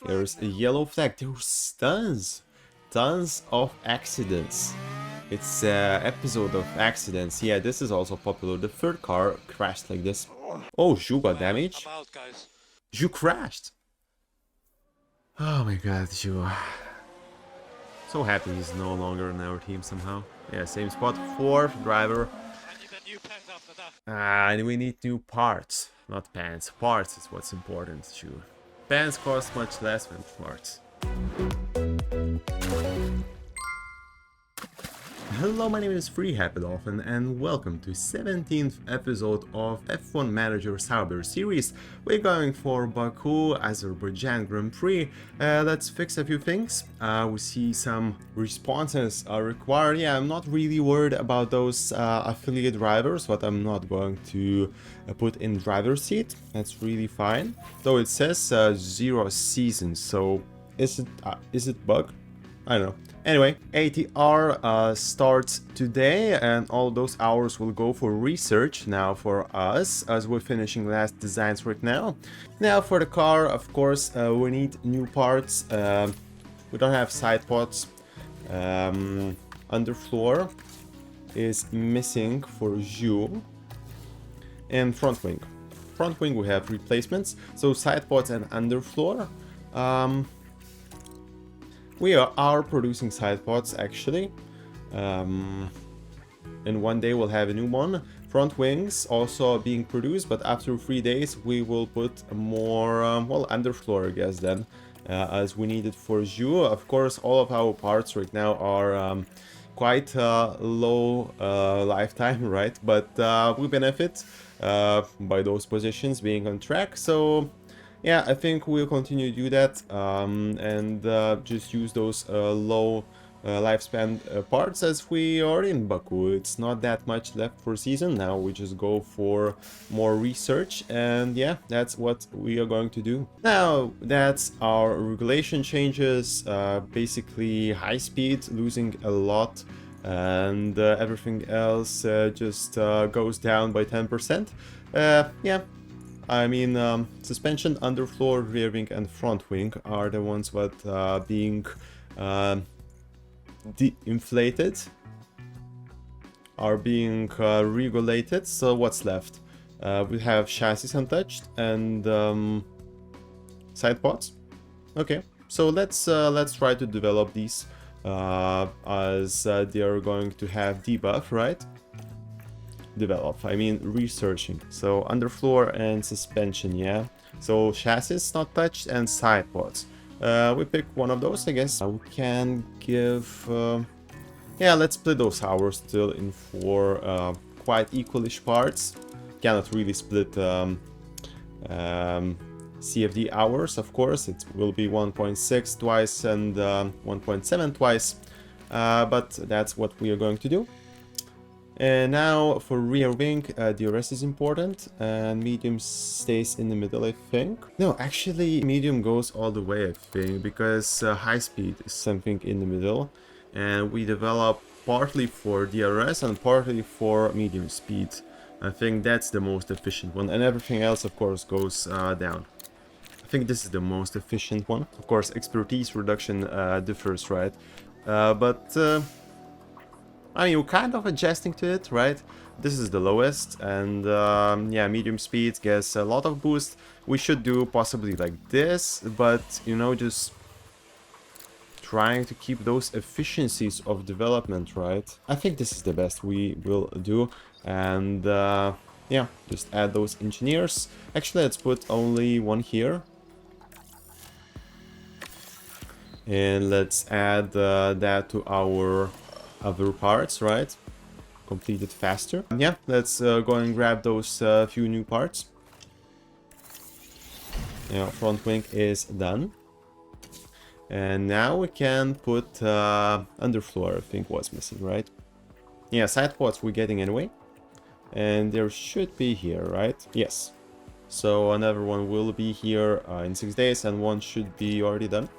There's a yellow flag. There's tons of accidents. It's an episode of accidents. Yeah, this is also popular. The third car crashed like this. Oh, Zhou got damage. Zhou crashed. Oh my god, Zhou. So happy he's no longer in our team somehow. Yeah, same spot. Fourth driver. And we need new parts. Not pants. Parts is what's important, Zhou. Pants cost much less than parts. Hello, my name is Piastri Epilogue and welcome to 17th episode of F1 Manager Sauber series. We're going for Baku, Azerbaijan Grand Prix. Let's fix a few things. We see some responses are required. Yeah, I'm not really worried about those affiliate drivers, but I'm not going to put in driver's seat. That's really fine. Though it says 0 seasons, so is it bug? I don't know. Anyway, ATR starts today, and all those hours will go for research now for us, as we're finishing last designs right now. Now for the car, of course, we need new parts. We don't have side pods. Underfloor is missing for Zhou. And front wing. Front wing we have replacements, so side pods and underfloor. We are producing side pods actually. In one day we'll have a new one. Front wings also being produced, but after 3 days we will put more, well, underfloor I guess then, as we need it for Zhou. Of course, all of our parts right now are quite low lifetime, right? But we benefit by those positions being on track, so yeah, I think we'll continue to do that and just use those low lifespan parts as we are in Baku. It's not that much left for season now. We just go for more research, and yeah, that's what we are going to do. Now, that's our regulation changes. Basically, high speed losing a lot, and everything else just goes down by 10%. Yeah. I mean, suspension, underfloor, rear wing, and front wing are the ones that being inflated, are being regulated. So what's left? We have chassis untouched and side pods. Okay, so let's try to develop these as they are going to have debuff, right? I mean researching. So underfloor and suspension, yeah. So chassis not touched and side pods. We pick one of those, I guess. We can give yeah, let's split those hours still in 4 quite equalish parts. Cannot really split CFD hours, of course. It will be 1.6 twice and 1.7 twice, but that's what we are going to do. And now for rear wing, DRS is important, and medium stays in the middle, I think. No, actually medium goes all the way, I think, because high speed is something in the middle, and we develop partly for DRS and partly for medium speed. I think that's the most efficient one, and everything else of course goes down. I think this is the most efficient one. Of course, expertise reduction differs, right? But I mean, we're kind of adjusting to it, right? This is the lowest, and yeah, medium speed gets a lot of boost. We should do possibly like this, but you know, just trying to keep those efficiencies of development, right? I think this is the best we will do, and yeah, just add those engineers. Actually, let's put only one here. And let's add that to our other parts, right? Complete it faster. Yeah, let's go and grab those few new parts. Yeah, front wing is done. And now we can put underfloor, I think was missing, right? Yeah, side pods we're getting anyway. And there should be here, right? Yes. So another one will be here in 6 days, and one should be already done.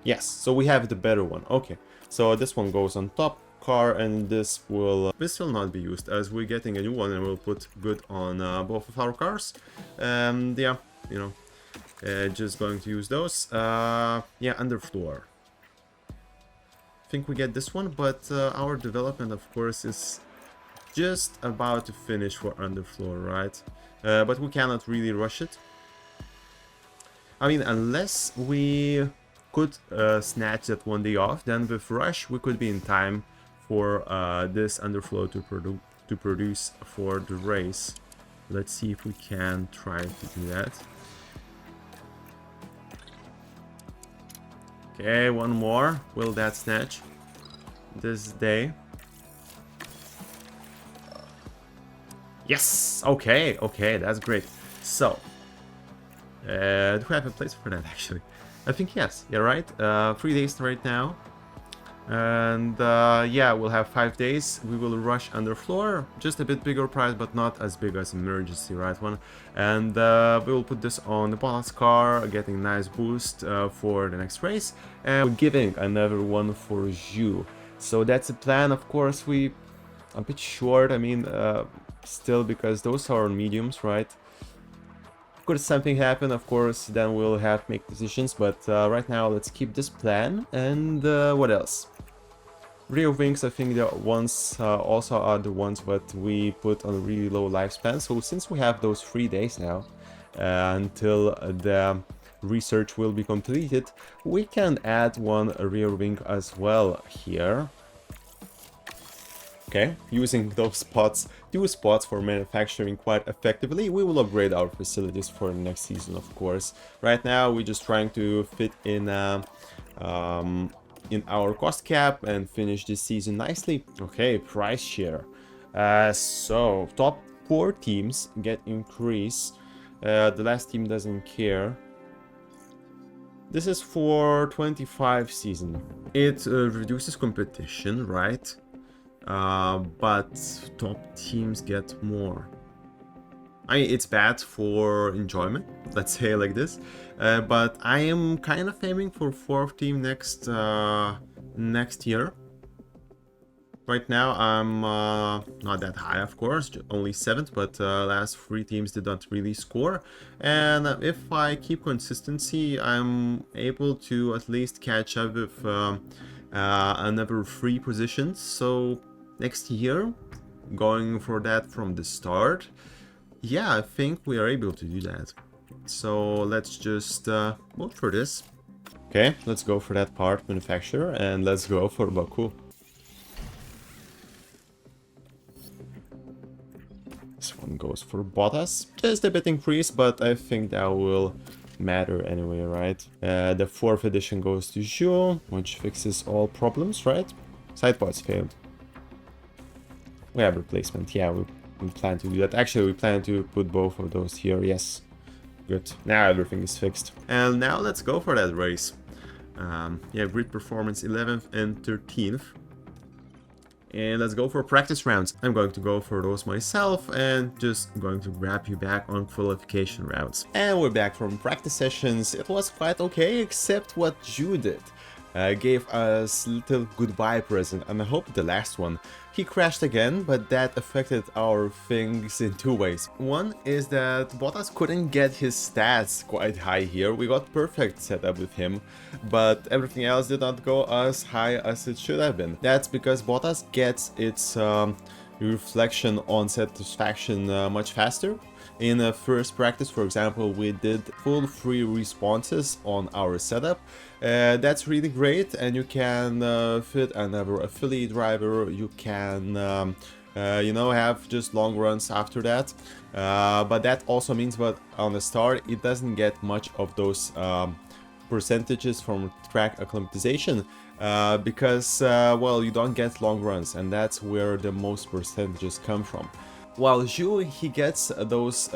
Yes, so we have the better one. Okay, so this one goes on top car, and this will not be used, as we're getting a new one, and we'll put good on both of our cars. And yeah, you know, just going to use those. Yeah, underfloor. I think we get this one, but our development, of course, is just about to finish for underfloor, right? But we cannot really rush it. I mean, unless we could snatch that one day off, then with rush we could be in time for this underflow to produce for the race. Let's see if we can try to do that. Okay, one more. Will that snatch this day? Yes! Okay, okay, that's great. So, do we have a place for that actually? I think yes, yeah, right? 3 days right now. And yeah, we'll have 5 days. We will rush underfloor, just a bit bigger price, but not as big as emergency, right one. And we will put this on the Bottas car, getting a nice boost for the next race, and we're giving another one for ZHOOOOO. So that's the plan. Of course, we a bit short. I mean, still, because those are mediums, right? Could something happen, of course, then we'll have to make decisions, but right now let's keep this plan. And what else? Rear wings, I think the ones also are the ones that we put on a really low lifespan. So since we have those 3 days now until the research will be completed, we can add one rear wing as well here. Okay, using those spots, 2 spots for manufacturing quite effectively, we will upgrade our facilities for the next season, of course. Right now, we're just trying to fit in our cost cap and finish this season nicely. Okay, price share. So, top 4 teams get increase. The last team doesn't care. This is for 25 season. It reduces competition, right? But top teams get more. I mean, it's bad for enjoyment, let's say like this. But I am kind of aiming for 4th team next year. Right now I'm not that high, of course, only 7th, but last 3 teams did not really score. And if I keep consistency, I'm able to at least catch up with another 3 positions. So next year, going for that from the start, yeah, I think we are able to do that. So let's just vote for this. Okay, let's go for that part manufacturer, and let's go for Baku. This one goes for Bottas. Just a bit increase, but I think that will matter anyway, right? The 4th edition goes to ZHOOOOO, which fixes all problems, right? Sidepods failed. We have replacement, yeah, we plan to do that. Actually, we plan to put both of those here, yes. Good, now everything is fixed. And now let's go for that race. Yeah, grid performance 11th and 13th. And let's go for practice rounds. I'm going to go for those myself and just going to grab you back on qualification rounds. And we're back from practice sessions. It was quite okay, except what ZHOOOOO did. Gave us a little goodbye present, and I hope the last one. He crashed again, but that affected our things in 2 ways. One is that Bottas couldn't get his stats quite high here. We got perfect setup with him, but everything else did not go as high as it should have been. That's because Bottas gets its reflection on satisfaction much faster. In first practice, for example, we did full free responses on our setup. That's really great, and you can fit another affiliate driver. You can, you know, have just long runs after that. But that also means that on the start, it doesn't get much of those percentages from track acclimatization. Because, well, you don't get long runs, and that's where the most percentages come from. While ZHOOOOO, he gets those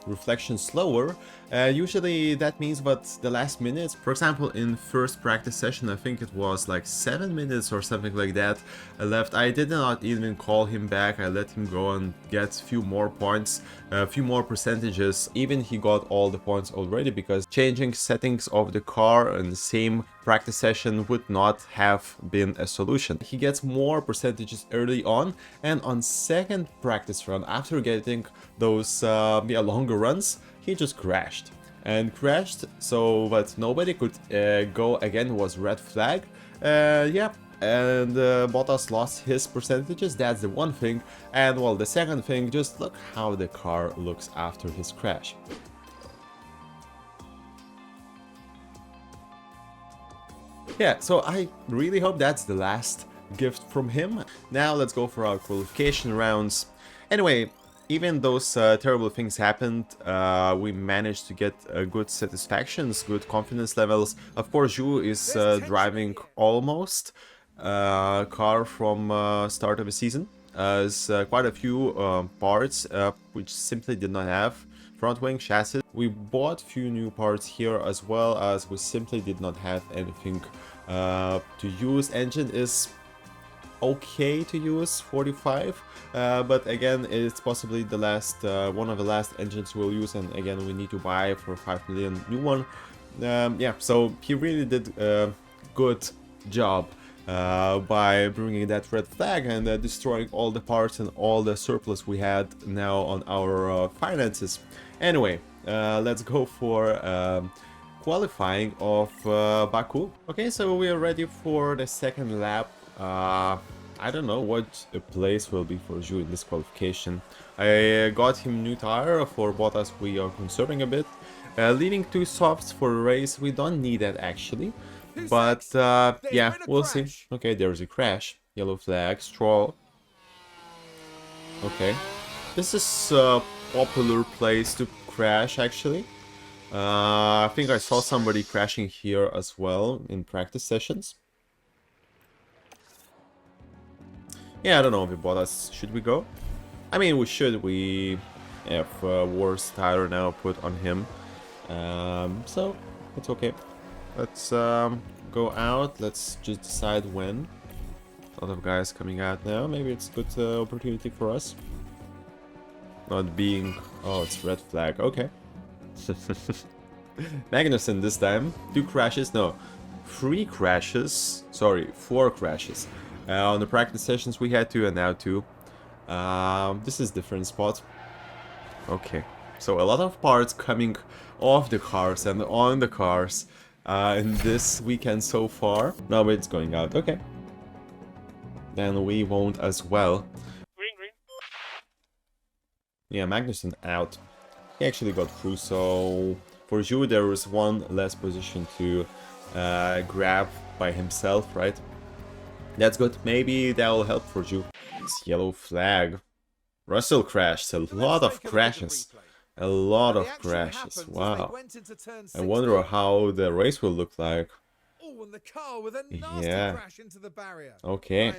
reflections slower. Usually that means that the last minutes, for example, in first practice session, I think it was like 7 minutes or something like that left. I did not even call him back. I let him go and get a few more points, a few more percentages. Even he got all the points already, because changing settings of the car in the same practice session would not have been a solution. He gets more percentages early on, and on second practice run, after getting those longer runs, he just crashed. and crashed, so that nobody could go again was red flag. Yeah, and Bottas lost his percentages, that's the one thing. And well, the second thing, just look how the car looks after his crash. Yeah, so I really hope that's the last gift from him. Now let's go for our qualification rounds. Anyway, even those terrible things happened, we managed to get good satisfactions, good confidence levels. Of course, Zhou is driving almost car from start of the season. There's quite a few parts which simply did not have front wing chassis. We bought few new parts here, as well as we simply did not have anything to use. Engine is okay to use, 45, but again, it's possibly the last one of the last engines we'll use, and again, we need to buy for 5 million new one. Yeah, so he really did a good job by bringing that red flag and destroying all the parts and all the surplus we had now on our finances. Anyway, let's go for qualifying of Baku. Okay, so we are ready for the second lap. I don't know what the place will be for Zhou in this qualification. I got him new tire. For Bottas we are conserving a bit. Leaving 2 softs for a race, we don't need that actually. But yeah, we'll see. Okay, there's a crash. Yellow flag, Stroll. Okay. This is a popular place to crash actually. I think I saw somebody crashing here as well in practice sessions. Yeah, I don't know if it bought us. Should we go? I mean, we should. We have worse tire now put on him. So, it's okay. Let's go out. Let's just decide when. A lot of guys coming out now. Maybe it's a good opportunity for us. Not being... Oh, it's red flag. Okay. Magnussen this time. 2 crashes. No. 3 crashes. Sorry, 4 crashes. On the practice sessions we had 2 and now 2. This is different spot. Okay. So a lot of parts coming off the cars and on the cars in this weekend so far. No, it's going out. Okay. Then we won't as well. Green. Yeah, Magnussen out. He actually got through, so for Zhou there was 1 less position to grab by himself, right? That's good. Maybe that will help for Zhou. It's yellow flag. Russell crashed. A lot of crashes. A lot of crashes. Wow. I wonder how the race will look like. Yeah. Okay.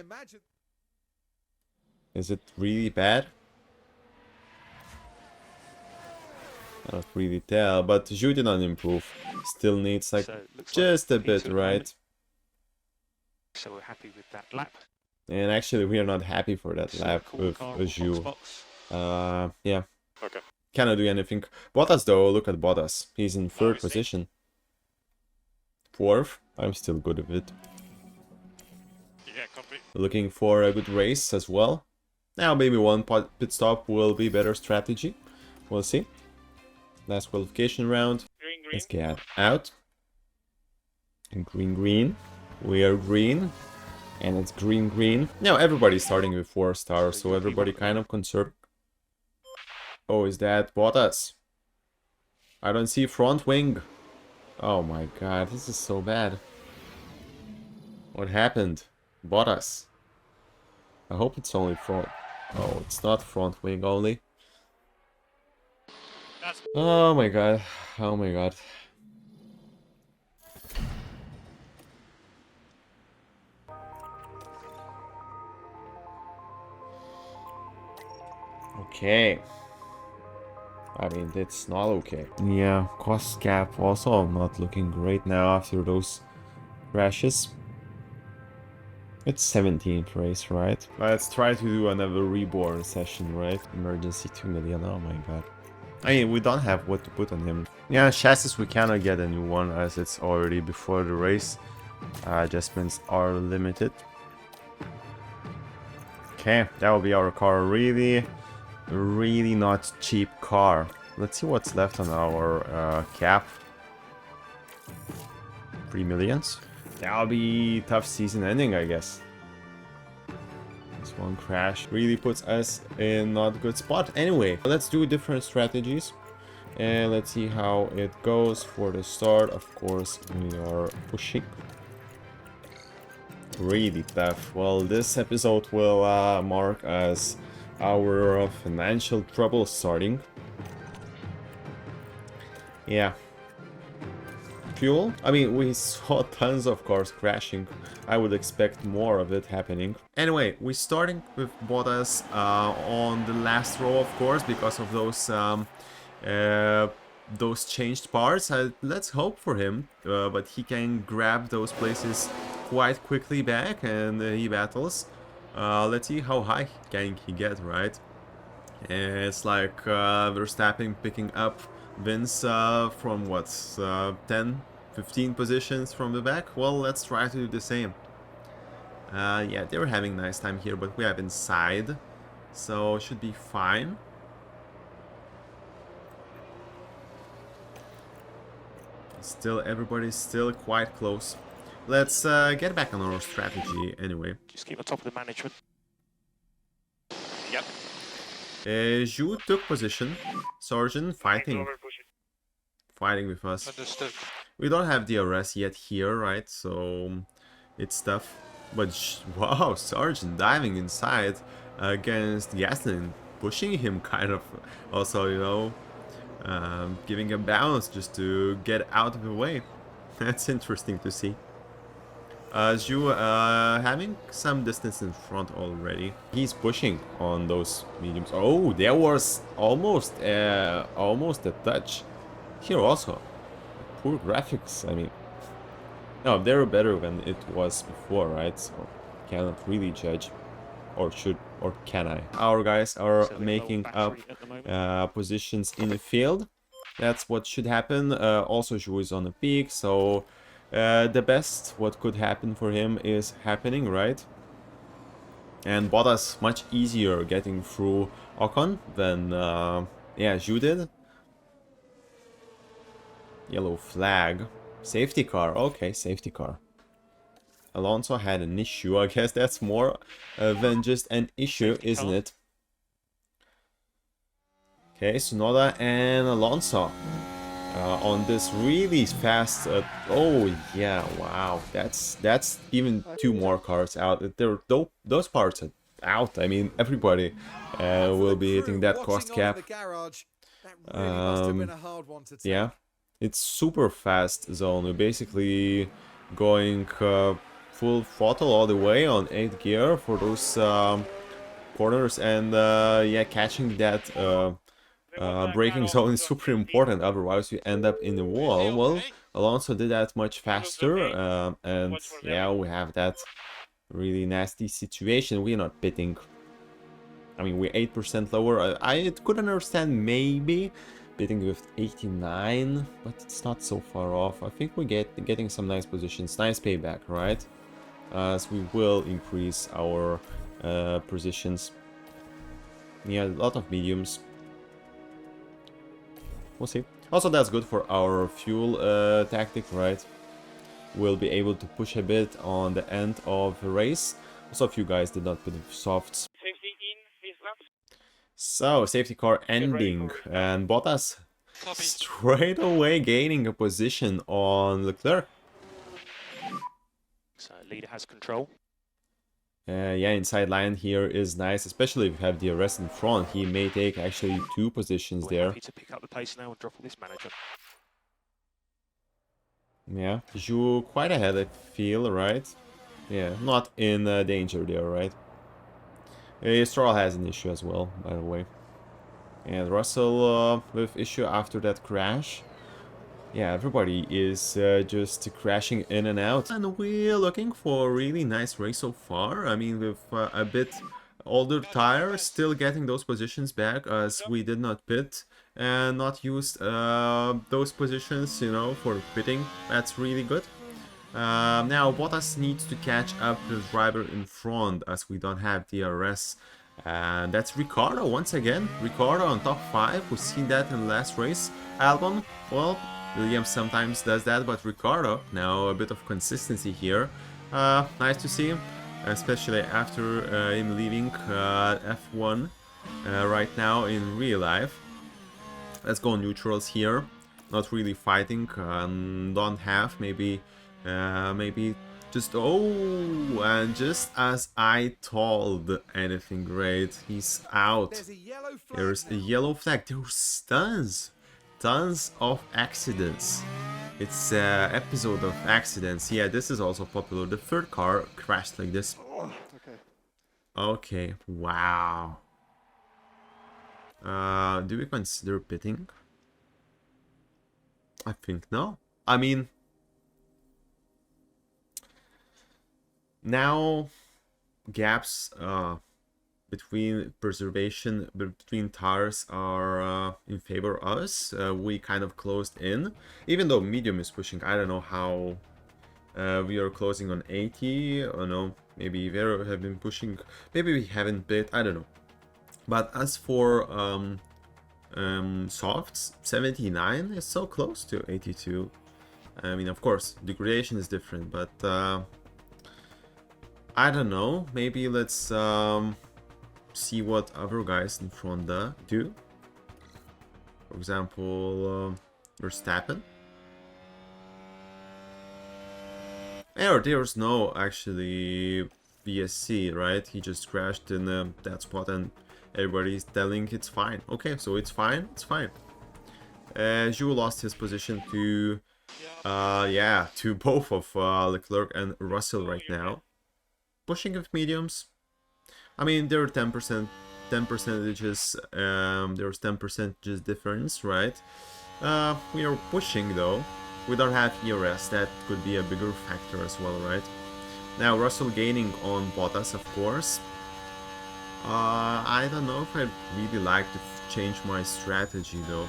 Is it really bad? I don't really tell, but Zhou did not improve. Still needs like just a bit, right? So we're happy with that lap. And actually we are not happy for that lap with Zhou. Yeah. Okay. Cannot do anything. Bottas though, look at Bottas. He's in 3rd position. 4th. I'm still good with it. Yeah, copy. Looking for a good race as well. Now maybe 1 pit stop will be better strategy. We'll see. Last qualification round. Green. Let's get out. And green. We are green. And it's green. Now everybody's starting with 4 stars, so everybody kind of conserved. Oh, is that Bottas? I don't see front wing. Oh my god, this is so bad. What happened? Bottas. I hope it's only front. Oh, it's not front wing only. Oh my god. Oh my god. Okay. I mean, it's not okay. Yeah, cost cap also not looking great now after those crashes. It's 17th race, right? Let's try to do another reborn session, right? Emergency 2 million, oh my god. I mean, we don't have what to put on him. Yeah, chassis we cannot get a new one as it's already before the race. Adjustments are limited. Okay, that will be our car. Really not cheap car. Let's see what's left on our cap. 3 millions. That'll be tough season ending, I guess. This one crash really puts us in not a good spot. Anyway, let's do different strategies. And let's see how it goes. For the start, of course, we are pushing. Really tough. Well, this episode will mark as our financial trouble starting. Yeah. Fuel? I mean, we saw tons of cars crashing. I would expect more of it happening. Anyway, we're starting with Bottas on the last row, of course, because of those changed parts. Let's hope for him, but he can grab those places quite quickly back, and he battles. Let's see how high can he get, right? It's like Verstappen picking up wins from what, 10, 15 positions from the back. Well, let's try to do the same. Yeah, they were having a nice time here, but we have inside, so should be fine. Still, everybody's still quite close. Let's get back on our strategy anyway. Just keep on top of the management. Yep. Zhou took position. Sargent fighting with us. Understood. We don't have DRS yet here, right? So it's tough. But wow, Sargent diving inside against Gaston, pushing him kind of. Also, you know, giving a bounce just to get out of the way. That's interesting to see. Zhou having some distance in front already. He's pushing on those mediums. Oh, there was almost a touch. Here also, poor graphics. I mean, no, they were better than it was before, right? So cannot really judge, or should, or can I? Our guys are making up positions in the field. That's what should happen. Also, Zhou is on the peak, so the best what could happen for him is happening, right? And Bottas much easier getting through Ocon than yeah, Zhou did. Yellow flag. Safety car. Okay, safety car. Alonso had an issue. I guess that's more than just an issue, isn't it? Okay, Tsunoda and Alonso on this really fast. Oh yeah, wow, that's even two more cars out. Those parts are out. I mean, everybody will be hitting that cost cap. Yeah, it's super fast zone. We're basically going full throttle all the way on 8th gear for those corners, and yeah, catching that braking zone is super important, otherwise you end up in the wall. Well, Alonso did that much faster, and yeah, we have that really nasty situation. We're not pitting. I mean, we're 8% lower. I could understand maybe pitting with 89, but it's not so far off. I think we're getting some nice positions, nice payback, right? As we will increase our positions. Yeah, a lot of mediums. We'll see. Also, that's good for our fuel tactic, right? We'll be able to push a bit on the end of the race. Also, a few guys did not put softs. Safety in his laps. So, safety car ending, and Bottas straight away gaining a position on Leclerc. So, leader has control. Yeah, inside line here is nice, especially if you have DRS in front. He may take actually 2 positions there. Happy to pick up the pace now and drop this manager. Yeah, Zhou quite ahead, I feel, right? Yeah, not in danger there, right? Stroll has an issue as well, by the way. And Russell with issue after that crash. Yeah, everybody is just crashing in and out. And we're looking for a really nice race so far. I mean, with a bit older tires, still getting those positions back as we did not pit and not use those positions, you know, for pitting. That's really good. Now Bottas needs to catch up the driver in front as we don't have DRS And that's Ricciardo once again. Ricciardo on top 5. We've seen that in the last race. Albon, well, Williams sometimes does that, but Ricciardo, now a bit of consistency here. Nice to see him, especially after him leaving F1 right now in real life. Let's go neutrals here. Not really fighting. Don't have. Maybe just... Oh, and just as I told, anything great. He's out. There's a yellow flag. There's tons of accidents. It's an episode of accidents. Yeah, this is also popular. The third car crashed like this. Okay, wow. Do we consider pitting? I think no. I mean, now gaps between tires are in favor of us. We kind of closed in, even though medium is pushing. I don't know how we are closing on 80 or no. Maybe we have been pushing. Maybe we haven't bit. I don't know. But as for softs, 79 is so close to 82. I mean, of course, degradation is different, but I don't know. Maybe let's see what other guys in front do. For example, Verstappen. There's no actually VSC, right? He just crashed in that spot and everybody's telling it's fine. Okay, so it's fine, it's fine. Zhou lost his position to, to both of Leclerc and Russell right now. Pushing with mediums. I mean, there are 10 percentages, there's 10 percentages difference, right? We are pushing though. We don't have ERS, that could be a bigger factor as well, right? Now, Russell gaining on Bottas, of course. I don't know if I'd really like to change my strategy though.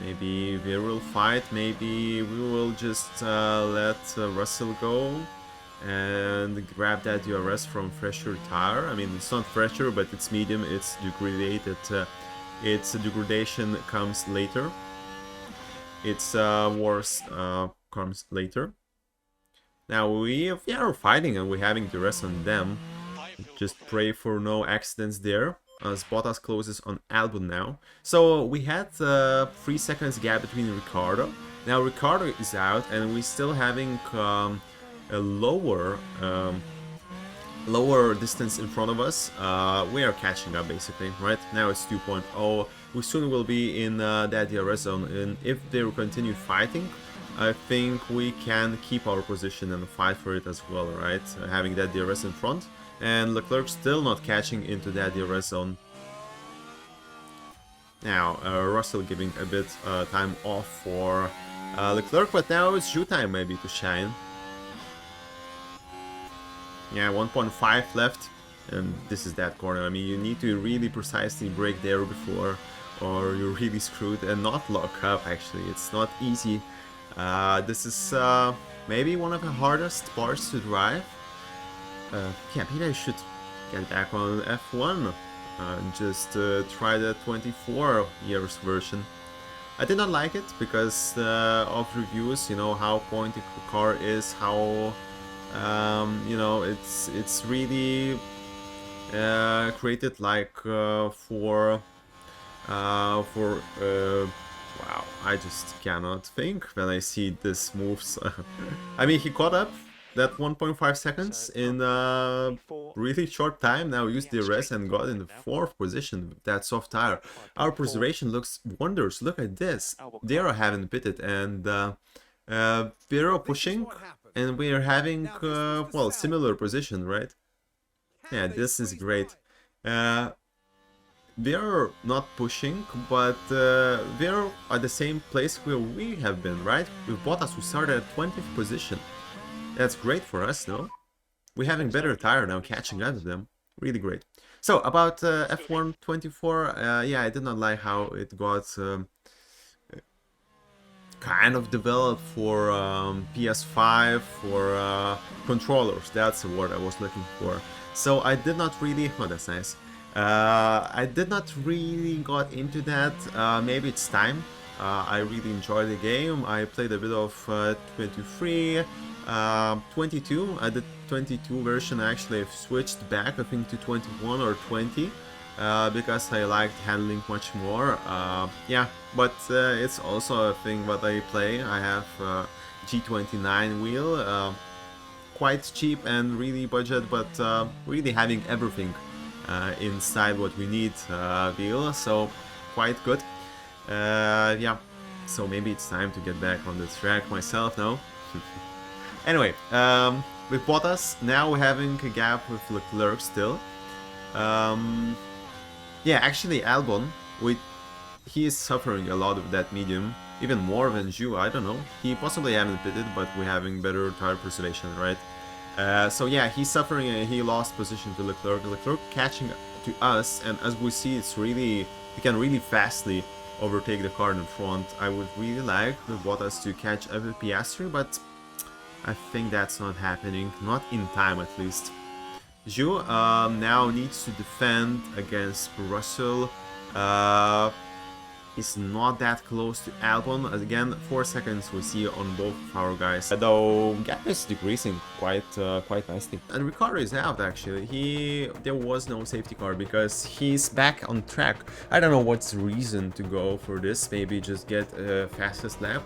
Maybe we will fight, maybe we will just let Russell go and grab that DRS from fresher tire. I mean, it's not fresher, but it's medium, it's degraded. Its degradation comes later. Its worse comes later. Now we are fighting and we're having the rest on them. Just pray for no accidents there, as Bottas closes on Albon now. So we had 3 seconds gap between Ricciardo. Now Ricciardo is out and we're still having a lower distance in front of us. We are catching up basically, right? Now it's 2.0. We soon will be in that DRS zone, and if they will continue fighting, I think we can keep our position and fight for it as well, right? Having that DRS in front, and Leclerc still not catching into that DRS zone. Now, Russell giving a bit time off for Leclerc, but now it's Zhou time maybe to shine. Yeah, 1.5 left, and this is that corner. I mean, you need to really precisely brake there before, or you're really screwed, and not lock up, actually. It's not easy. This is maybe one of the hardest parts to drive. Yeah, maybe I should get back on F1 and just try the 24 years version. I did not like it because of reviews, you know, how pointy the car is, how you know, it's really created like for wow, I just cannot think when I see this moves. I mean, he caught up that 1.5 seconds in a really short time. Now used the rest and got in the 4th position with that soft tire. Our preservation looks wonders. Look at this. Dero haven't pitted and Dero pushing, and we are having well, similar position, right? Yeah, this is great. They are not pushing, but they are at the same place where we have been, right? With Bottas, we started at 20th position. That's great for us, no? We're having better tire now, catching up with them. Really great. So, about F1 24, yeah, I did not like how it got kind of developed for PS5, for controllers. That's the word I was looking for. So I did not really... Oh, that's nice. I did not really got into that. Maybe it's time. I really enjoyed the game. I played a bit of 23, 22. The 22 version actually I've switched back, I think, to 21 or 20. Because I liked handling much more. Yeah, but it's also a thing that I play. I have G29 wheel, quite cheap and really budget, but really having everything inside what we need wheel, so quite good. Yeah, so maybe it's time to get back on the track myself now. Anyway, with Bottas, now we're having a gap with Leclerc still. Yeah, actually Albon, he is suffering a lot of that medium, even more than Zhou, I don't know. He possibly haven't pitted, but we're having better tire preservation, right? So yeah, he's suffering and he lost position to Leclerc. Leclerc catching to us, and as we see, it's really, he can really fastly overtake the car in front. I would really like the Bottas to catch up with Piastri, but I think that's not happening, not in time at least. Zhou now needs to defend against Russell. He's not that close to Albon. Again, 4 seconds we see on both of our guys. Though gap is decreasing quite nicely. And Ricciardo is out actually. There was no safety car because he's back on track. I don't know what's the reason to go for this. Maybe just get a fastest lap.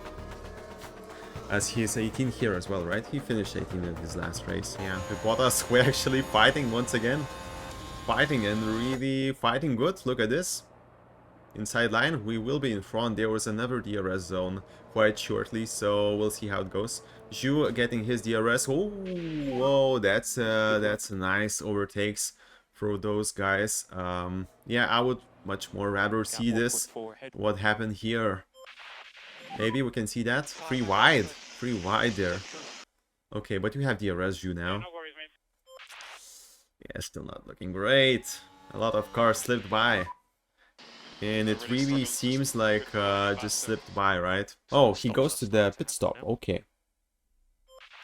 As he's 18 here as well, right? He finished 18 in his last race. Yeah, with Bottas, we're actually fighting once again. Fighting and really fighting good. Look at this. Inside line, we will be in front. There was another DRS zone quite shortly, so we'll see how it goes. Zhou getting his DRS. Oh, whoa, that's a nice overtakes for those guys. Yeah, I would much more rather see this. What happened here? Maybe we can see that. Free wide there. Okay, but you have DRS Zhou now. Yeah, still not looking great. A lot of cars slipped by. And it really seems like just slipped by, right? Oh, he goes to the pit stop. Okay.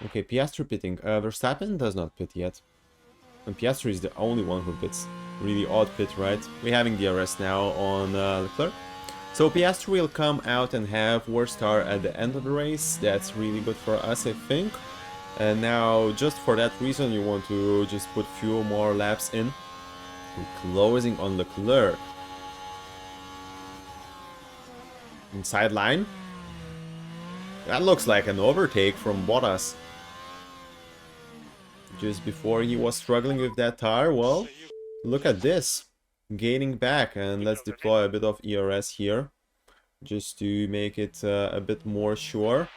Okay, Piastri pitting. Verstappen does not pit yet. And Piastri is the only one who pits. Really odd pit, right? We're having DRS now on Leclerc. So Piastri will come out and have worst tire at the end of the race. That's really good for us, I think. And now, just for that reason, you want to just put few more laps in. We're closing on Leclerc. Inside line. That looks like an overtake from Bottas. Just before he was struggling with that tire. Well, look at this. Gaining back, and let's deploy a bit of ERS here. Just to make it a bit more sure.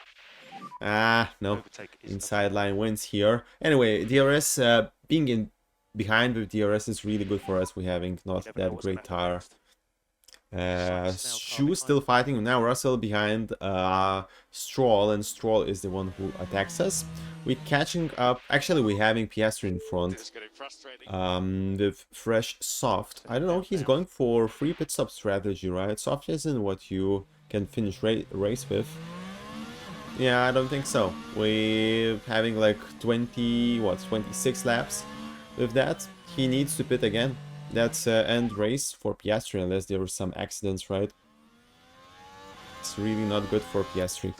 Ah, no. Inside line wins here. Anyway, DRS being in behind with DRS is really good for us. We're having not that great tire. Zhou still fighting. Now Russell behind Stroll, and Stroll is the one who attacks us. We're catching up. Actually, we're having Piastri in front with fresh soft. I don't know, he's going for free pit stop strategy, right? Soft isn't what you can finish race with. Yeah, I don't think so. We're having like 26 laps with that. He needs to pit again. That's end race for Piastri unless there were some accidents, right? It's really not good for Piastri.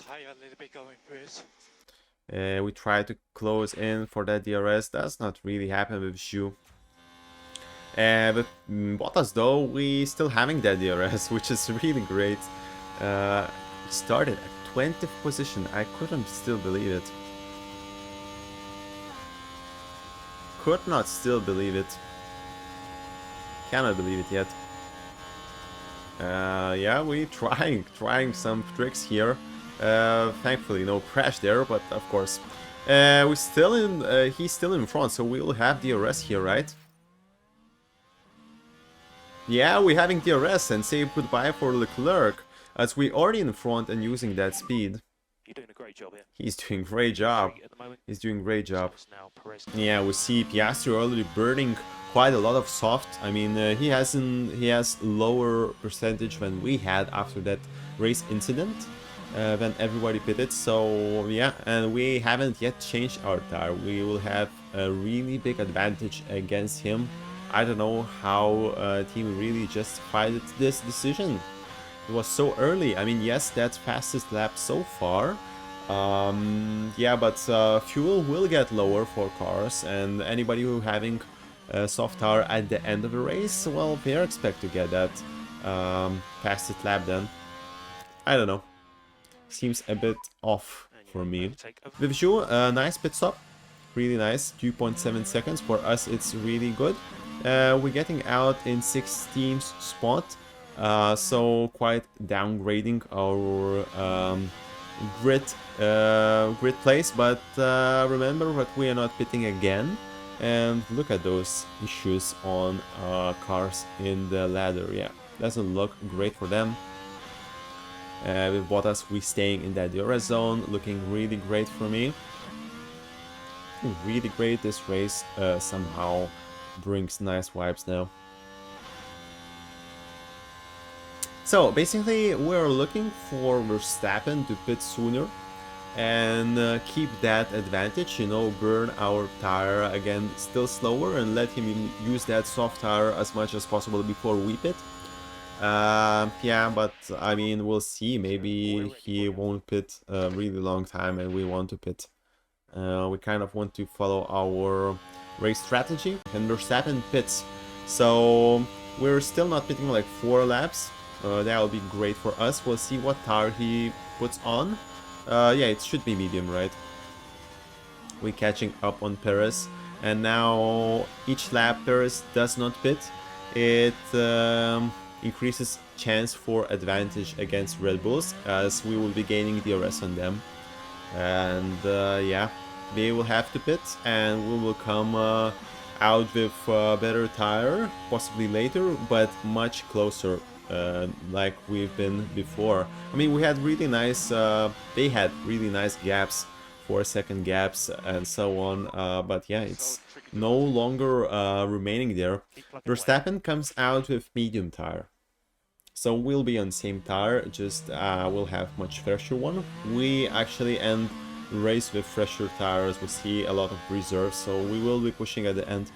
We try to close in for that DRS. Does not really happen with Zhou. With Bottas though, we still having that DRS, which is really great. Started at 20th position. I couldn't still believe it. Could not still believe it. Cannot believe it yet. Yeah, we trying some tricks here. Thankfully no crash there, but of course we still in he's still in front, so we'll have DRS here, right? Yeah, we're having DRS, and say goodbye for Leclerc, as we already in front and using that speed. You're doing a great job here. He's doing great job. He's doing great job. Yeah, we see Piastri already burning quite a lot of soft. I mean, he has lower percentage than we had after that race incident. when everybody pitted. So yeah, and we haven't yet changed our tire. We will have a really big advantage against him. I don't know how team really justified this decision. It was so early. I mean, yes, that's fastest lap so far. Yeah, but fuel will get lower for cars, and anybody who having a soft tire at the end of the race, well, they expect to get that fastest lap then. I don't know. Seems a bit off for me. With Zhou, nice pit stop. Really nice. 2.7 seconds. For us, it's really good. We're getting out in 16th spot. So quite downgrading our grid place. But remember that we are not pitting again. And look at those issues on cars in the ladder. Yeah, doesn't look great for them. With Bottas, we staying in that DRS zone, looking really great for me. Really great. This race somehow brings nice vibes now. So basically, we're looking for Verstappen to pit sooner and keep that advantage. You know, burn our tire again still slower and let him use that soft tire as much as possible before we pit. Yeah, but I mean, we'll see. Maybe he won't pit a really long time and we want to pit. We kind of want to follow our race strategy, and Verstappen pits. So we're still not pitting like 4 laps. That will be great for us. We'll see what tire he puts on. Yeah, it should be medium, right? We're catching up on Perez, and now each lap Perez does not pit. It increases chance for advantage against Red Bulls, as we will be gaining DRS on them. And yeah, they will have to pit, and we will come out with a better tire, possibly later, but much closer, like we've been before. I mean, we had really nice, they had really nice gaps, 4-second gaps and so on, but yeah, it's no longer remaining there. Verstappen comes out with medium tire. So we'll be on same tire, just we'll have much fresher one. We actually end the race with fresher tires. We see a lot of reserves, so we will be pushing at the end.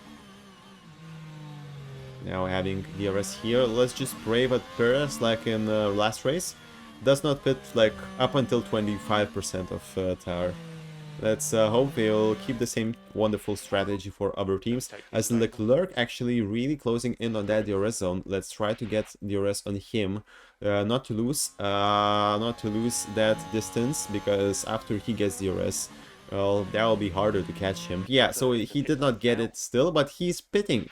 Now having DRS here, let's just brave at Perez like in the last race. Does not pit like up until 25% of tire. Let's hope they'll keep the same wonderful strategy for other teams. As Leclerc actually really closing in on that DRS zone, let's try to get DRS on him, not to lose that distance, because after he gets DRS, well, that will be harder to catch him. Yeah, so he did not get it still, but he's pitting.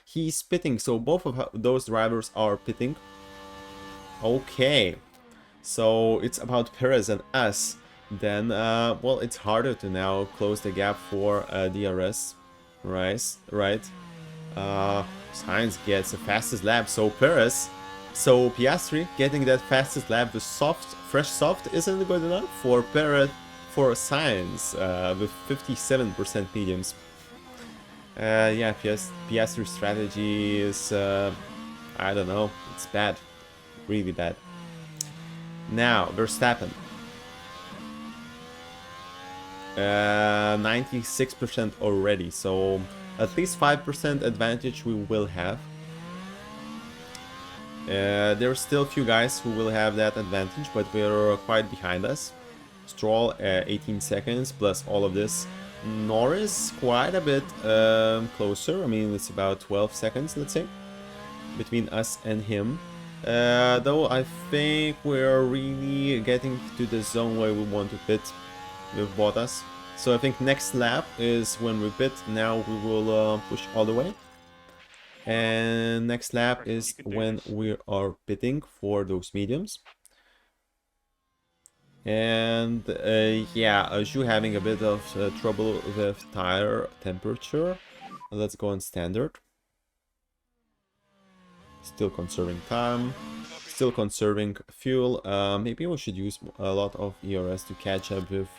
He's pitting, so both of those drivers are pitting. Okay, so it's about Perez and us. Then, well, it's harder to now close the gap for DRS, right? Sainz gets the fastest lap, so Piastri getting that fastest lap. The fresh soft isn't good enough for Sainz with 57% mediums. Yeah, Piastri's strategy is, I don't know, it's bad, really bad. Now, Verstappen. 96% already, so at least 5% advantage we will have. There are still a few guys who will have that advantage, but we're quite behind us. Stroll 18 seconds plus all of this. Norris quite a bit closer. I mean, it's about 12 seconds, let's say, between us and him. Though I think we're really getting to the zone where we want to pit with Bottas. So I think next lap is when we pit. Now we will push all the way. And next lap is when we are pitting for those mediums. And yeah, Zhou having a bit of trouble with tire temperature. Let's go on standard. Still conserving time. Still conserving fuel. Maybe we should use a lot of ERS to catch up with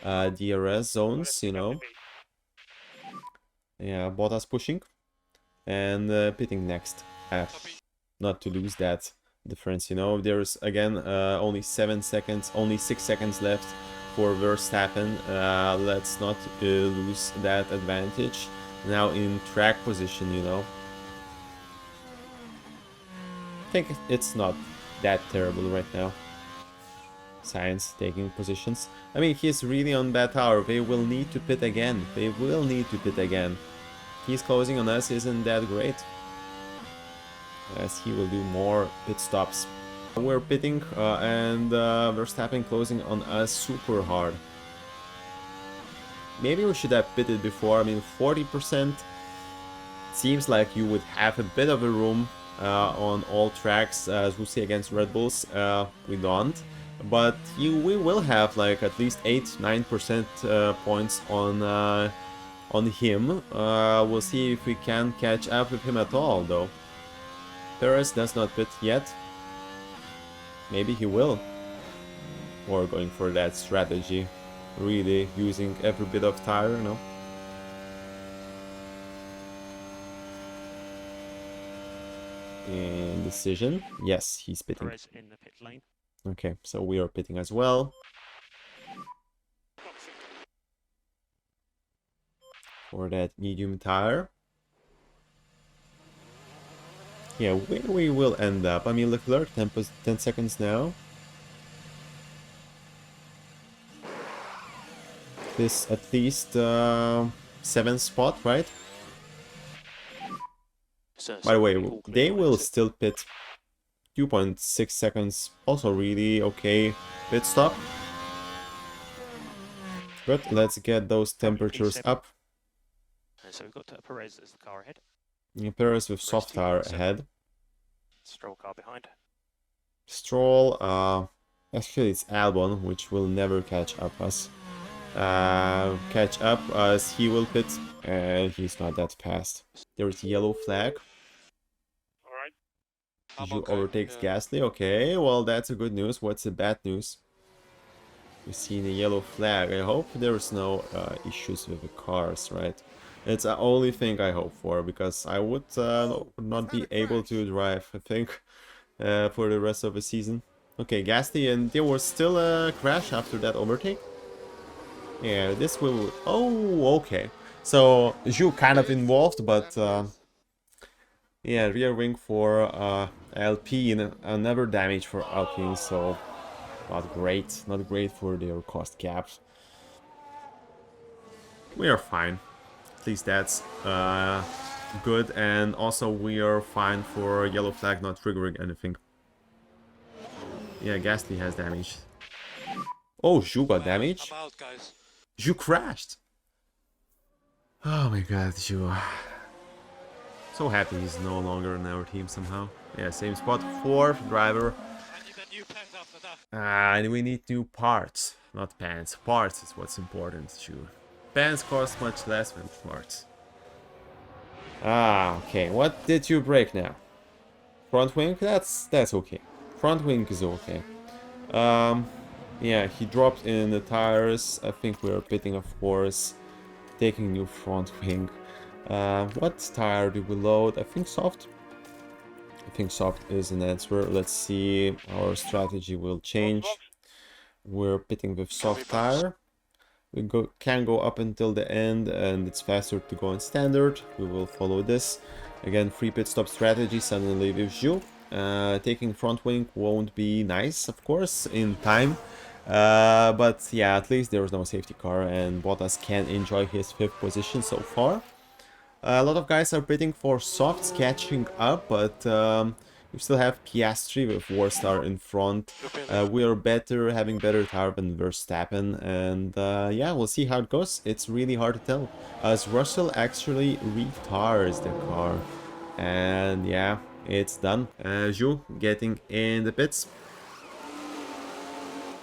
DRS zones, you know. Yeah, Bottas pushing and pitting next. Not to lose that difference, you know. There's again only 7 seconds, only 6 seconds left for Verstappen. Let's not lose that advantage now in track position, you know. I think it's not that terrible right now. Science taking positions. I mean, he's really on bad tower. They will need to pit again. They will need to pit again. He's closing on us isn't that great, as he will do more pit stops. We're pitting and Verstappen closing on us super hard. Maybe we should have pitted before. I mean, 40% seems like you would have a bit of a room on all tracks. As we see against Red Bulls, we don't. But we will have like at least 8-9% points on him. We'll see if we can catch up with him at all, though. Perez does not pit yet. Maybe he will. Or going for that strategy, really using every bit of tire, you know. Indecision. Yes, he's pitting. Perez in the pit lane. Okay, so we are pitting as well. For that medium tire. Yeah, where we will end up. I mean, Leclerc, 10 seconds now. This at least 7th spot, right? So, By the way, they will still pit 2.6 seconds. Also really okay pit stop. But let's get those temperatures up. And so we've got Perez as the car ahead. Perez with soft tire ahead. Stroll car behind. Stroll, actually it's Albon, which will never catch up us. Catch up as he will pit, and he's not that fast. There is a yellow flag. Alright. You overtakes Gasly. Okay, well that's a good news. What's the bad news? We see the yellow flag. I hope there's no issues with the cars, right? It's the only thing I hope for, because I would not be able to drive, I think, for the rest of the season. Okay, Gasly, and there was still a crash after that overtake. Yeah, this will... Oh, okay. So, Zhou kind of involved, but... yeah, rear wing for Alpine, another damage for Alpine, so... Not great. Not great for their cost caps. We are fine. At least that's good, and also we are fine for yellow flag not triggering anything. Yeah, Gasly has damage. Oh, Zhou got damage. I'm out, guys. Zhou crashed. Oh my god, Zhou. So happy he's no longer in our team somehow. Yeah, same spot. 4th driver. And you get new pants after that. And we need new parts, not pants. Parts is what's important, Zhou. Pants cost much less than parts. Ah, okay. What did you break now? Front wing? That's okay. Front wing is okay. Yeah, he dropped in the tires. I think we're pitting, of course. Taking new front wing. What tire do we load? I think soft. I think soft is an answer. Let's see. Our strategy will change. We're pitting with soft tire. We can go up until the end, and it's faster to go in standard. We will follow this. Again, free pit stop strategy suddenly with Zhou. Taking front wing won't be nice, of course, in time. But yeah, at least there is no safety car, and Bottas can enjoy his 5th position so far. A lot of guys are pitting for softs catching up, but we still have Piastri with Warstar in front. We are better, having better tire than Verstappen, and yeah, we'll see how it goes. It's really hard to tell, as Russell actually retires the car. And yeah, it's done. Zhou getting in the pits.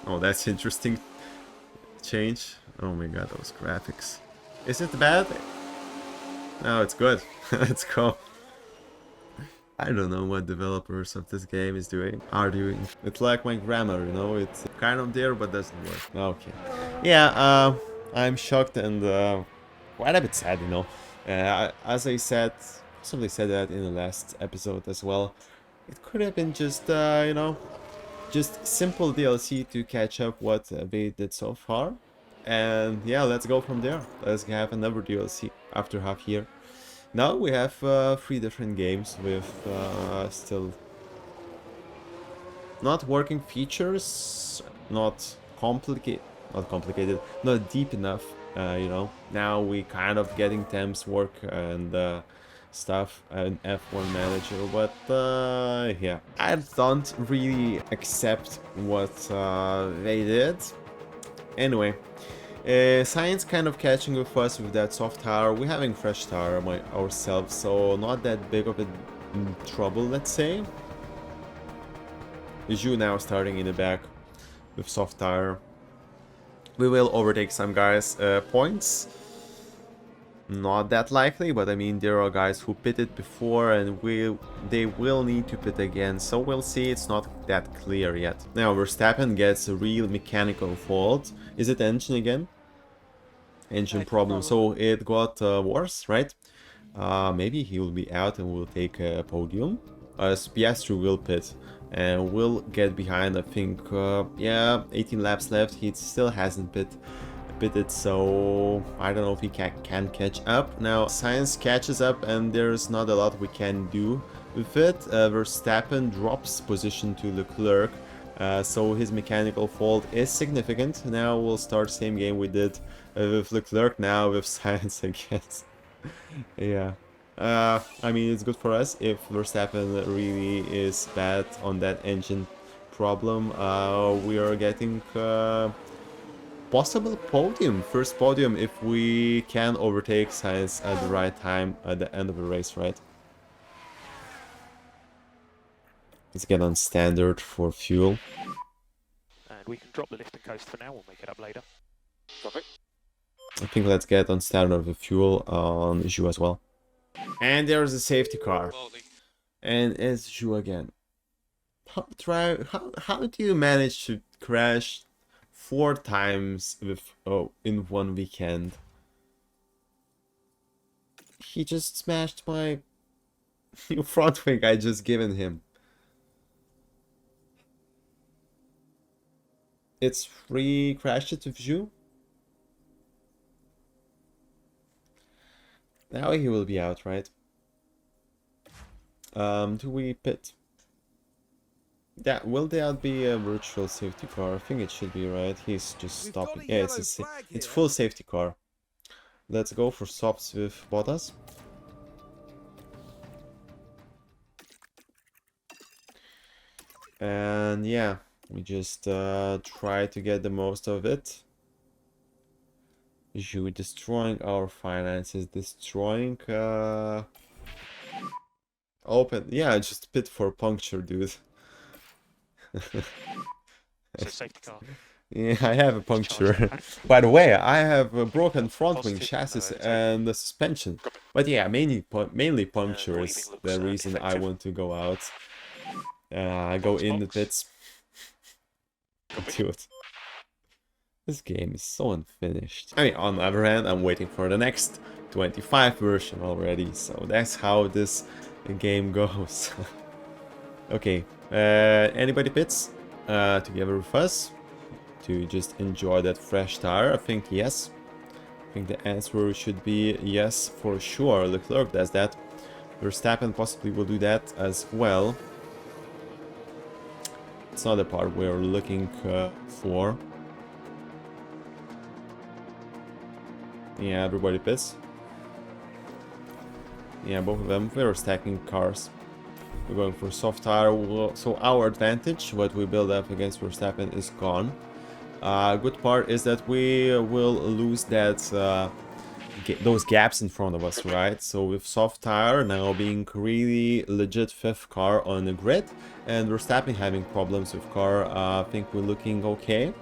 Oh, that's interesting change. Oh my god, those graphics. Is it bad? No, it's good. Let's go. I don't know what developers of this game are doing. It's like my grammar, you know, it's kind of there but doesn't work. Okay. Yeah, I'm shocked and quite a bit sad, you know. As I said, somebody said that in the last episode as well. It could have been just, you know, just simple DLC to catch up what they did so far. And yeah, let's go from there. Let's have another DLC after half year. Now we have 3 different games with still not working features, not complicated, not deep enough, you know. Now we kind of getting temps work and stuff and F1 manager, but yeah, I don't really accept what they did. Anyway, science kind of catching with us with that soft tire. We're having fresh tire ourselves, so not that big of a trouble, let's say. Zhou now starting in the back with soft tire. We will overtake some guys' points. Not that likely, but I mean there are guys who pitted before and they will need to pit again, so we'll see. It's not that clear yet. Now Verstappen gets a real mechanical fault. Is it engine again? Engine problem. So it got worse, right? Maybe he will be out and will take a podium. As Piastri will pit and will get behind. I think yeah, 18 laps left. He still hasn't pitted, so I don't know if he can catch up. Now science catches up and there's not a lot we can do with it. Verstappen drops position to Leclerc, so his mechanical fault is significant. Now we'll start same game we did with Leclerc, now with science again. Yeah. I mean, it's good for us if Verstappen really is bad on that engine problem. We are getting possible podium, first podium, if we can overtake Sainz at the right time at the end of the race, right? Let's get on standard for fuel. And we can drop the lift and coast for now, we'll make it up later. Perfect. I think let's get on standard with fuel on Zhou as well. And there's a safety car. And it's Zhou again. How do you manage to crash 4 times with in one weekend? He just smashed my new front wing I just given him. It's 3 crashes with Zhou. Now he will be out, right? Do we pit? Yeah, will there be a virtual safety car? I think it should be, right? He's just stopping. Yeah, it's full safety car. Let's go for softs with Bottas. And yeah, we just try to get the most of it. Zhou destroying our finances, destroying open. Yeah, just pit for puncture, dude. So safety car. Yeah, I have a puncture. By the way, I have a broken front wing chassis and the suspension. But yeah, mainly puncture is the reason I want to go out. Go in the pits. Dude. This game is so unfinished. I mean, on the other hand, I'm waiting for the next 25 version already. So that's how this game goes. Okay, anybody pits together with us to just enjoy that fresh tire? I think yes. I think the answer should be yes for sure. Leclerc does that. Verstappen possibly will do that as well. It's not the part we're looking for. Yeah, everybody pits. Yeah, both of them. We're stacking cars. We're going for soft tire, so our advantage, what we build up against Verstappen, is gone. Good part is that we will lose that those gaps in front of us, right? So with soft tire now being really legit 5th car on the grid, and Verstappen having problems with car, I think we're looking okay.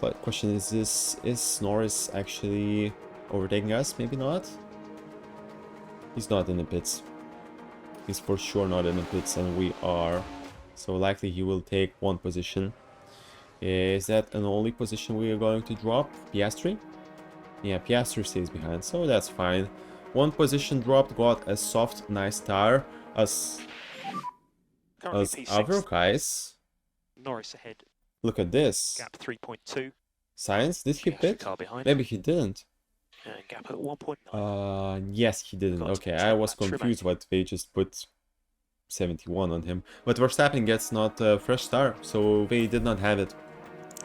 But question is Norris actually overtaking us? Maybe not. He's not in the pits. He's for sure not in the pits, and we are. So likely he will take 1 position. Is that an only position we are going to drop? Piastri? Yeah, Piastri stays behind, so that's fine. 1 position dropped, got a soft, nice tire. Us Currently As P6. other guys, Norris ahead. look at this. Gap 3.2. Science, did he Piastri pit? car behind. Maybe he didn't. And gap at 1.9. Yes, he didn't. Got Okay, 10 I was laps confused remaining. what they just put 71 on him. But Verstappen gets not a fresh tire, so they did not have it.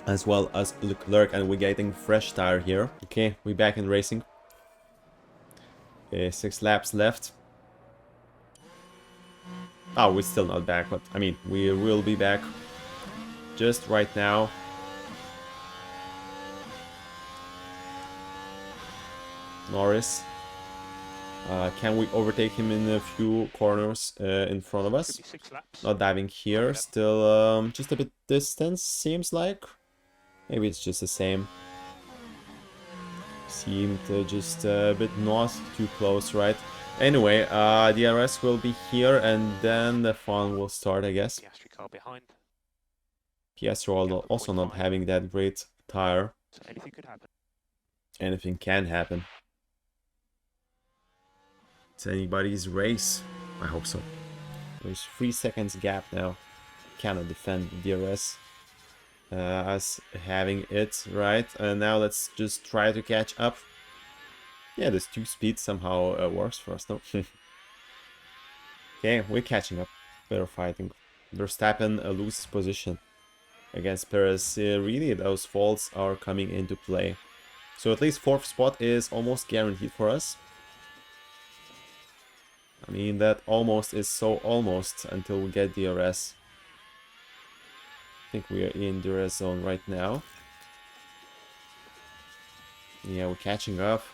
As well as Leclerc, and we're getting fresh tire here. Okay, we're back in racing. 6 laps left. Oh, we're still not back, but I mean, we will be back just right now. Norris. Can we overtake him in a few corners in front of us? 6 laps. Not diving here, still just a bit distance, seems like. Maybe it's just the same. Seemed just a bit not too close, right? Anyway, DRS will be here and then the fun will start, I guess. Piastri car behind. Piastri also not having that great tire. So anything could happen. Anything can happen. It's anybody's race. I hope so. There's 3 seconds gap now. Cannot defend DRS. Us having it, right? And now let's just try to catch up. Yeah, this 2 speed somehow works for us, no? Okay, we're catching up. Better fighting. Verstappen loses position against Perez. Really, those faults are coming into play. So at least 4th spot is almost guaranteed for us. I mean, that almost is so almost until we get DRS. I think we are in DRS zone right now. Yeah, we're catching up.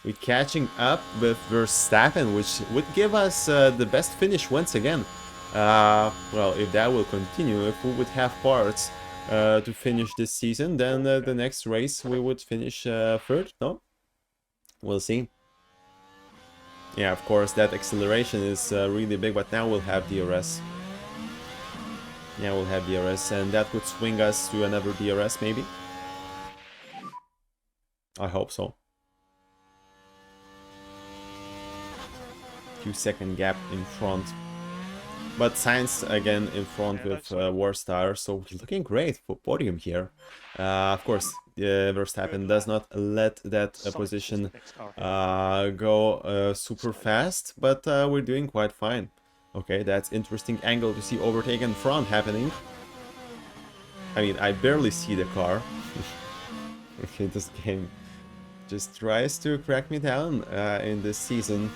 We're catching up with Verstappen, which would give us the best finish once again. Well, if that will continue, if we would have parts to finish this season, then the next race we would finish 3rd, no? We'll see. Yeah, of course, that acceleration is really big, but now we'll have DRS. Yeah, we'll have DRS, and that could swing us to another DRS, maybe. I hope so. 2-second gap in front. But Sainz again in front with worse tires, so we're looking great for podium here. Of course, Verstappen does not let that position go super fast, but we're doing quite fine. Okay, that's interesting angle to see overtake in front happening. I mean, I barely see the car. Okay, this game just tries to crack me down in this season.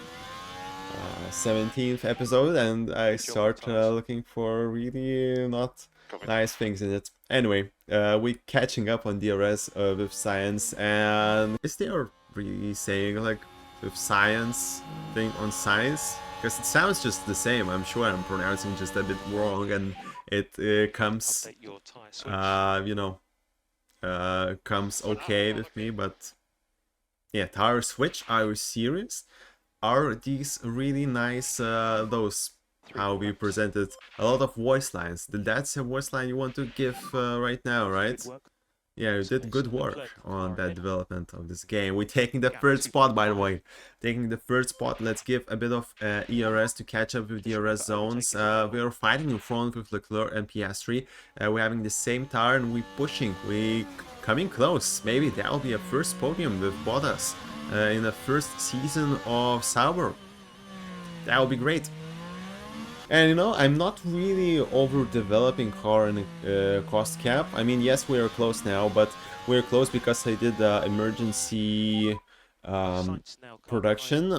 17th episode, and I start looking for really not nice things in it. Anyway, we're catching up on DRS with science, and is there really saying like with science thing on science? Because it sounds just the same. I'm sure I'm pronouncing just a bit wrong, and it comes, you know, comes okay with me. But yeah, tire switch. Are you serious? Are these really nice, those, how we presented a lot of voice lines? That's a voice line you want to give right now, right? Yeah, you did good work on that development of this game. We're taking the 3rd spot, by the way. Taking the 3rd spot, let's give a bit of ERS to catch up with DRS zones. We are fighting in front with Leclerc and Piastri. We're having the same tire and we're pushing. We're coming close. Maybe that'll be a first podium with Bottas. In the 1st season of Sauber. That would be great. And you know, I'm not really overdeveloping car in cost cap. I mean, yes, we are close now, but we're close because I did emergency production,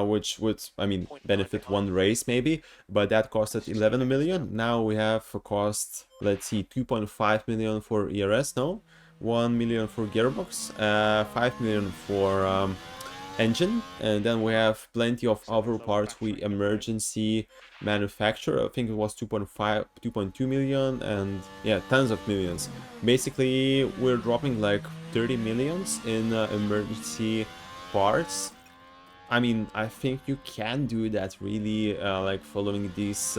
which would, I mean, benefit 1 race maybe, but that costed 11 million. Now we have a cost, let's see, 2.5 million for ERS, no? 1 million for gearbox, 5 million for engine, and then we have plenty of other parts we emergency manufacture. I think it was 2.2 million, and yeah, tons of millions. Basically, we're dropping like 30 millions in emergency parts. I mean, I think you can do that really, like following these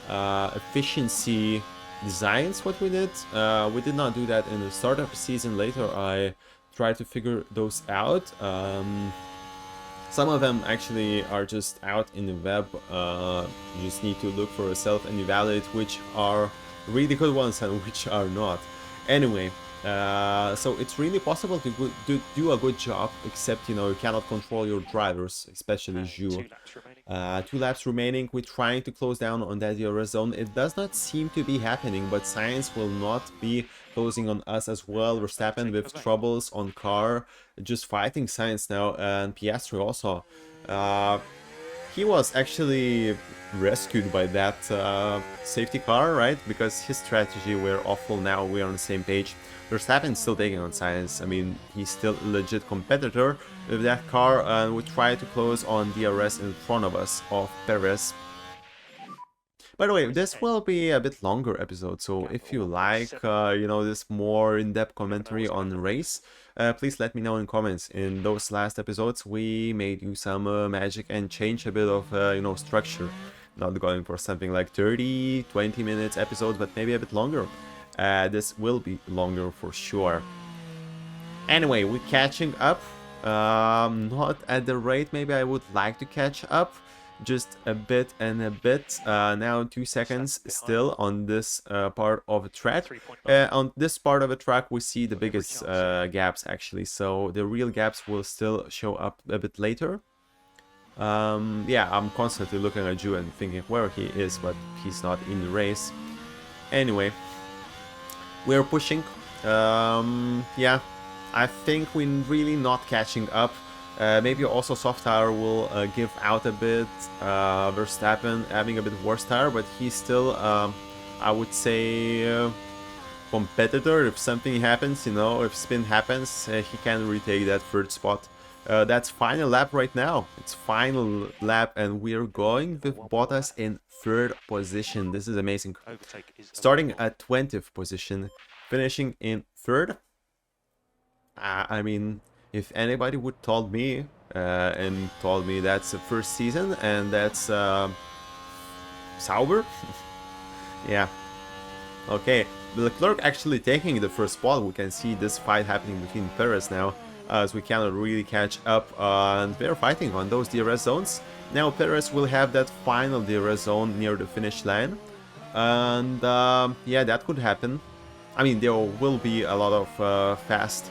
efficiency designs. What we did not do that in the start of the season. Later I tried to figure those out. Some of them actually are just out in the web. You just need to look for yourself and evaluate which are really good ones and which are not. Anyway, so it's really possible to do a good job, except, you know, you cannot control your drivers, especially Zhou. 2 laps remaining. We're trying to close down on that DRS zone. It does not seem to be happening, but science will not be closing on us as well. Verstappen with troubles on car, just fighting science now, and Piastri also. He was actually rescued by that safety car, right? Because his strategy were awful. Now we're on the same page. Verstappen still taking on science. I mean, he's still a legit competitor with that car, and we try to close on DRS in front of us of Perez. By the way, this will be a bit longer episode, so if you like, you know, this more in-depth commentary on the race, please let me know in comments. In those last episodes, we may do some magic and change a bit of, you know, structure. Not going for something like 30, 20 minutes episode, but maybe a bit longer. This will be longer for sure. Anyway, we're catching up. Not at the rate maybe I would like to catch up. Just a bit and a bit. Now 2 seconds still on this part of the track. On this part of the track we see the biggest gaps actually, so the real gaps will still show up a bit later. Yeah, I'm constantly looking at Zhou and thinking where he is, but he's not in the race. Anyway, we're pushing. Yeah, I think we're really not catching up. Maybe also soft tire will give out a bit. Verstappen having a bit worse tire, but he's still, I would say, competitor. If something happens, you know, if spin happens, he can retake that 3rd spot. That's final lap right now. It's final lap, and we're going with Bottas in 3rd position. This is amazing. Starting at 20th position, finishing in 3rd. I mean, if anybody would told me and told me that's the 1st season and that's Sauber, yeah, okay. Leclerc actually taking the 1st spot. We can see this fight happening between Perez now, as we cannot really catch up, and they're fighting on those DRS zones. Now Perez will have that final DRS zone near the finish line, and yeah, that could happen. I mean, there will be a lot of fast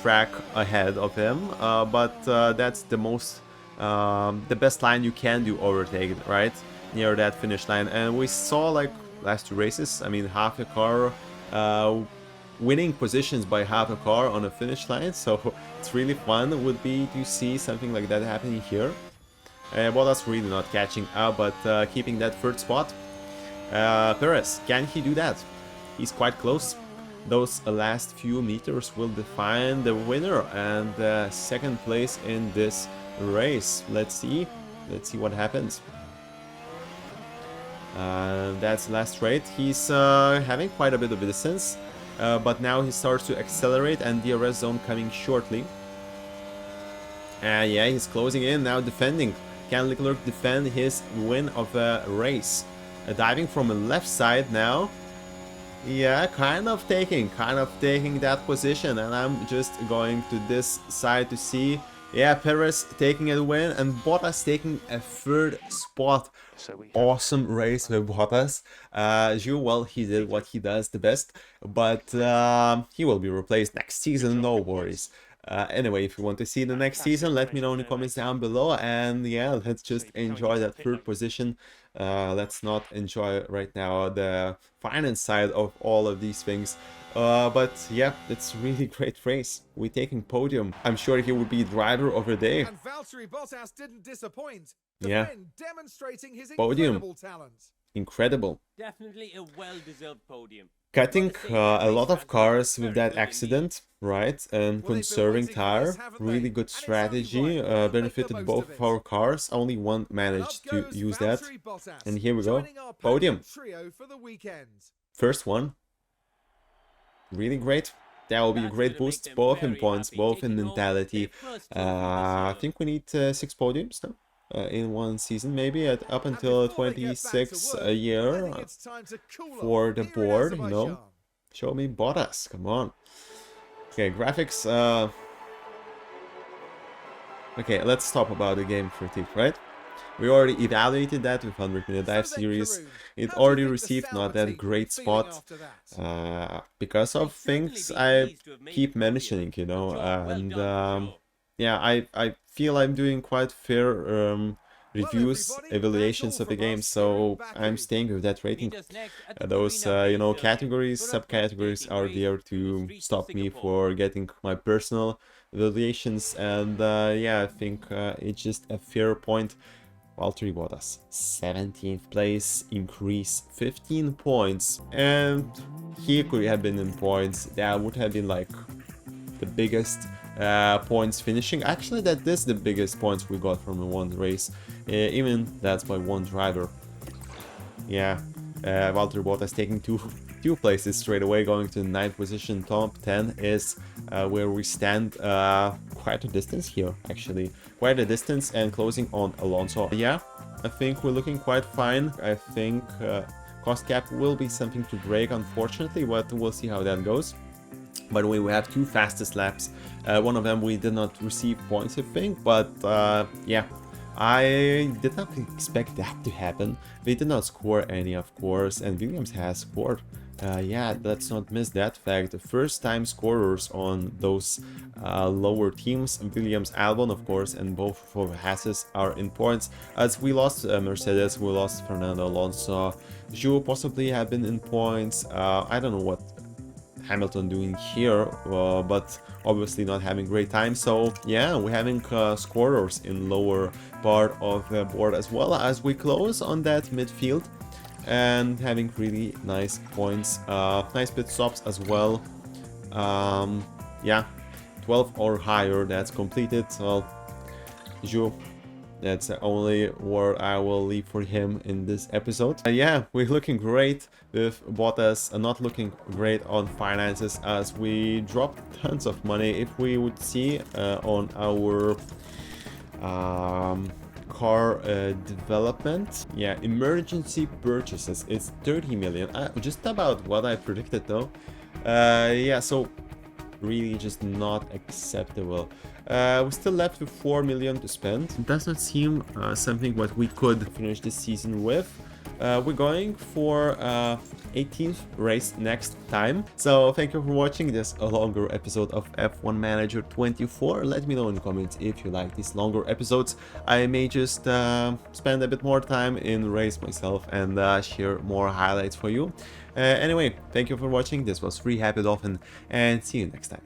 track ahead of him, but that's the most the best line you can do overtake, right, near that finish line. And we saw, like, last 2 races, I mean, half a car winning positions by half a car on a finish line, so it's really fun would be to see something like that happening here. Bottas really not catching up, but keeping that 3rd spot. Perez, can he do that? He's quite close. Those last few meters will define the winner and 2nd place in this race. Let's see what happens. That's the last straight. He's having quite a bit of distance, but now he starts to accelerate, and DRS zone coming shortly. Yeah, he's closing in now, defending. Can Leclerc defend his win of a race? Diving from the left side now. Yeah, kind of taking that position, and I'm just going to this side to see. Yeah, Perez taking a win and Bottas taking a 3rd spot. Awesome race with Bottas. Zhou, well, he did what he does the best, but he will be replaced next season, no worries. Anyway, if you want to see the next season, let me know in the comments down below, and yeah, let's just enjoy that 3rd position. Let's not enjoy right now the finance side of all of these things. But yeah, it's really great race. We're taking podium. I'm sure he will be driver of the day. And Valtteri Bottas didn't disappoint. Yeah, demonstrating his podium. incredible talent. Incredible. Definitely a well-deserved podium. Cutting a lot of cars with that accident, right, and conserving tire, really good strategy, benefited both of our cars. Only one managed to use that, and here we go, podium, 1st one, really great. That will be a great boost, both in points, both in mentality. I think we need 6 podiums now. In one season, maybe up until 26 a year for the board, you know. Show me Bottas, come on. Okay, graphics. Okay, let's talk about the game critique, right? We already evaluated that with 100-minute dive series. It already received not that great spot because of things I keep mentioning, you know, and yeah, I feel I'm doing quite fair reviews, evaluations of the game, so I'm staying with that rating. Those, you know, categories, subcategories are there to stop me for getting my personal evaluations, and yeah, I think it's just a fair point. Valtteri Bottas, 17th place, increase 15 points, and he could have been in points. That would have been like the biggest points finishing. Actually, that is the biggest points we got from one race, even that's by one driver. Yeah, Valtteri Bottas taking two places straight away, going to the 9th position. Top 10 is where we stand, quite a distance here, actually. Quite a distance, and closing on Alonso. Yeah, I think we're looking quite fine. I think cost cap will be something to break, unfortunately, but we'll see how that goes. By the way, we have two fastest laps. One of them we did not receive points, I think, but yeah. I did not expect that to happen. They did not score any, of course, and Williams has scored. Yeah, let's not miss that fact. The first time scorers on those lower teams, Williams, Albon, of course, and both of Hasses are in points. As we lost Mercedes, we lost Fernando Alonso. Zhou possibly have been in points. I don't know what Hamilton doing here, but obviously not having great time. So yeah, we're having scorers in lower part of the board, as well as we close on that midfield and having really nice points, nice pit stops as well. Yeah, 12 or higher, that's completed. Well, Zhou, that's the only word I will leave for him in this episode. Yeah, we're looking great with Bottas, not looking great on finances, as we dropped tons of money. If we would see on our car development, yeah, emergency purchases, it's 30 million, just about what I predicted though. Yeah, so really just not acceptable. We're still left with 4 million to spend. It does not seem something what we could finish this season with. We're going for 18th race next time. So thank you for watching this longer episode of F1 Manager 24. Let me know in the comments if you like these longer episodes. I may just spend a bit more time in race myself and share more highlights for you. Anyway, thank you for watching. This was Free Happy Dolphin, and see you next time.